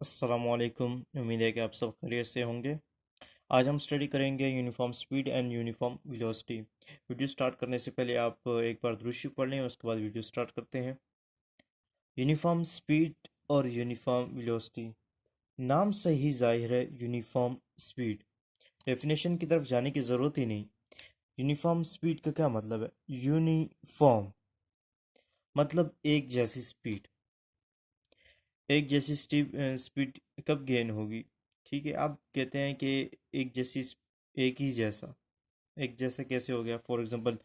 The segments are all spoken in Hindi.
अस्सलामुअलैकुम। उम्मीद है कि आप सब खैरियत से होंगे। आज हम स्टडी करेंगे uniform speed and uniform velocity. Video start करने से पहले आप एक बार दुरूद शरीफ पढ़ लें, उसके बाद वीडियो स्टार्ट करते हैं। यूनिफॉर्म स्पीड और यूनिफॉर्म वेलोसिटी, नाम से ही जाहिर है यूनिफॉर्म स्पीड। डेफिनेशन की तरफ जाने की ज़रूरत ही नहीं। यूनिफॉर्म स्पीड का क्या मतलब है? यूनिफॉर्म मतलब एक जैसी स्पीड। एक जैसी स्पीड कब गेन होगी? ठीक है, आप कहते हैं कि एक जैसी एक ही जैसा। एक जैसा कैसे हो गया? फॉर एग्जांपल,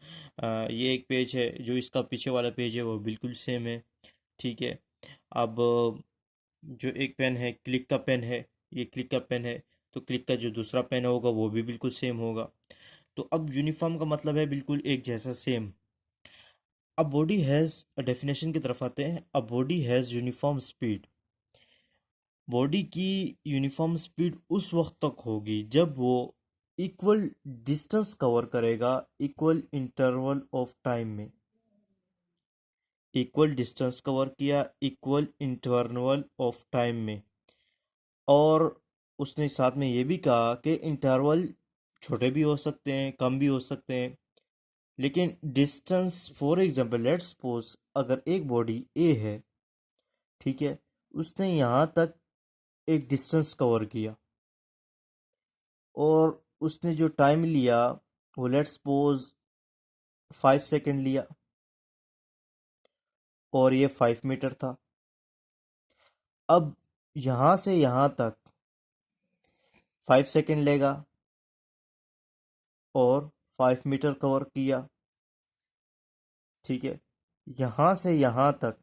ये एक पेज है, जो इसका पीछे वाला पेज है वो बिल्कुल सेम है। ठीक है। अब जो एक पेन है, क्लिक का पेन है, ये क्लिक का पेन है, तो क्लिक का जो दूसरा पेन होगा वो भी बिल्कुल सेम होगा। तो अब यूनिफॉर्म का मतलब है बिल्कुल एक जैसा, सेम। अब बॉडी हैज़, डेफिनेशन की तरफ आते हैं। अब body has uniform speed. Body की यूनिफॉर्म स्पीड उस वक्त तक होगी जब वो इक्वल डिस्टेंस कवर करेगा इक्वल इंटरवल ऑफ टाइम में। इक्वल डिस्टेंस कवर किया इक्वल इंटरवल ऑफ टाइम में। और उसने साथ में ये भी कहा कि इंटरवल छोटे भी हो सकते हैं, कम भी हो सकते हैं, लेकिन distance, for example let's suppose अगर एक बॉडी ए है, ठीक है, उसने यहाँ तक एक डिस्टेंस कवर किया और उसने जो टाइम लिया वो लेट्स सपोज 5 सेकेंड लिया, और ये 5 मीटर था। अब यहाँ से यहाँ तक 5 सेकेंड लेगा और 5 मीटर कवर किया। ठीक है, यहाँ से यहाँ तक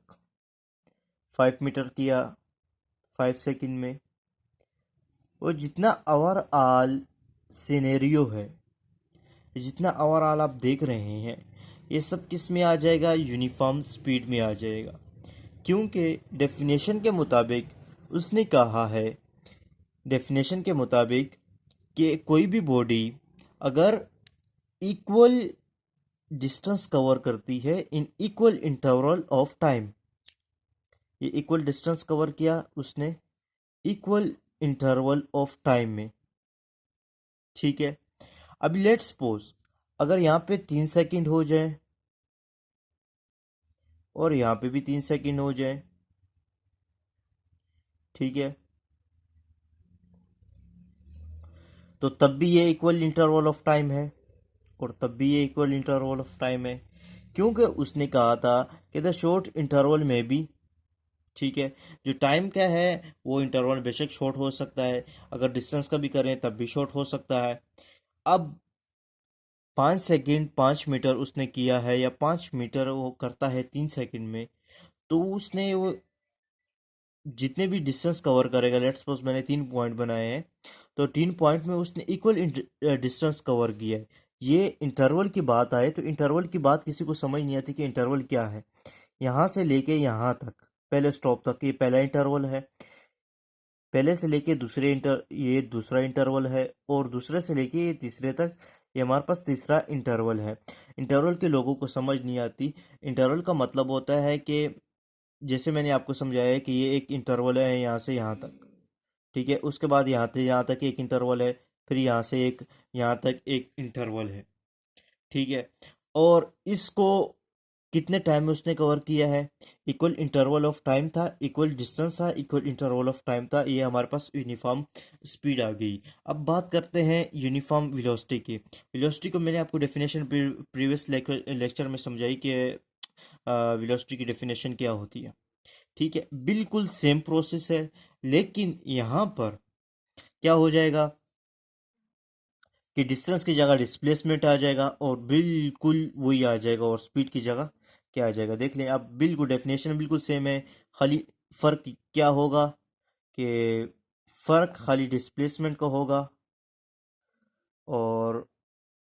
5 मीटर किया 5 सेकेंड में। और जितना ओवरऑल सिनेरियो है, जितना ओवरऑल आप देख रहे हैं, ये सब किस में आ जाएगा? यूनिफॉर्म स्पीड में आ जाएगा। क्योंकि डेफिनेशन के मुताबिक उसने कहा है, डेफिनेशन के मुताबिक, कि कोई भी बॉडी अगर इक्वल डिस्टेंस कवर करती है in equal interval of time. ये इक्वल डिस्टेंस कवर किया उसने इक्वल इंटरवल ऑफ टाइम में। ठीक है। अभी लेट्स सपोज अगर यहाँ पे 3 सेकंड हो जाए और यहाँ पे भी 3 सेकंड हो जाए, ठीक है, तो तब भी ये इक्वल इंटरवल ऑफ टाइम है और तब भी ये इक्वल इंटरवल ऑफ टाइम है। क्योंकि उसने कहा था कि द शॉर्ट इंटरवल में भी, ठीक है, जो टाइम क्या है वो इंटरवल बेशक शॉर्ट हो सकता है, अगर डिस्टेंस का भी करें तब भी शॉर्ट हो सकता है। अब 5 सेकंड 5 मीटर उसने किया है, या 5 मीटर वो करता है 3 सेकंड में, तो उसने वो जितने भी डिस्टेंस कवर करेगा, लेट्स सपोज मैंने 3 पॉइंट बनाए हैं, तो 3 पॉइंट में उसने इक्वल डिस्टेंस कवर किया है। ये इंटरवल की बात आए तो इंटरवल की बात किसी को समझ नहीं आती कि इंटरवल क्या है। यहाँ से लेके यहाँ तक, पहले स्टॉप तक, ये पहला इंटरवल है। पहले से लेके दूसरे ये दूसरा इंटरवल है, और दूसरे से लेके ये तीसरे तक, ये हमारे पास तीसरा इंटरवल है। इंटरवल के लोगों को समझ नहीं आती। इंटरवल का मतलब होता है कि जैसे मैंने आपको समझाया है कि ये एक इंटरवल है यहाँ से यहाँ तक, ठीक है, उसके बाद यहाँ से यहाँ तक एक इंटरवल है, फिर यहाँ से एक, यहाँ तक एक इंटरवल है। ठीक है। और इसको कितने टाइम में उसने कवर किया है? इक्वल इंटरवल ऑफ टाइम था, इक्वल डिस्टेंस था, इक्वल इंटरवल ऑफ टाइम था। ये हमारे पास यूनिफॉर्म स्पीड आ गई। अब बात करते हैं यूनिफॉर्म वेलोसिटी की। वेलोसिटी को मैंने आपको डेफिनेशन प्रीवियस लेक्चर में समझाई कि वेलोसिटी की डेफिनेशन क्या होती है। ठीक है, बिल्कुल सेम प्रोसेस है, लेकिन यहाँ पर क्या हो जाएगा कि डिस्टेंस की जगह डिस्प्लेसमेंट आ जाएगा, और बिल्कुल वही आ जाएगा, और स्पीड की जगह क्या आ जाएगा? देख लें आप, बिल्कुल डेफिनेशन बिल्कुल सेम है। खाली फ़र्क क्या होगा कि फ़र्क खाली डिस्प्लेसमेंट का होगा, और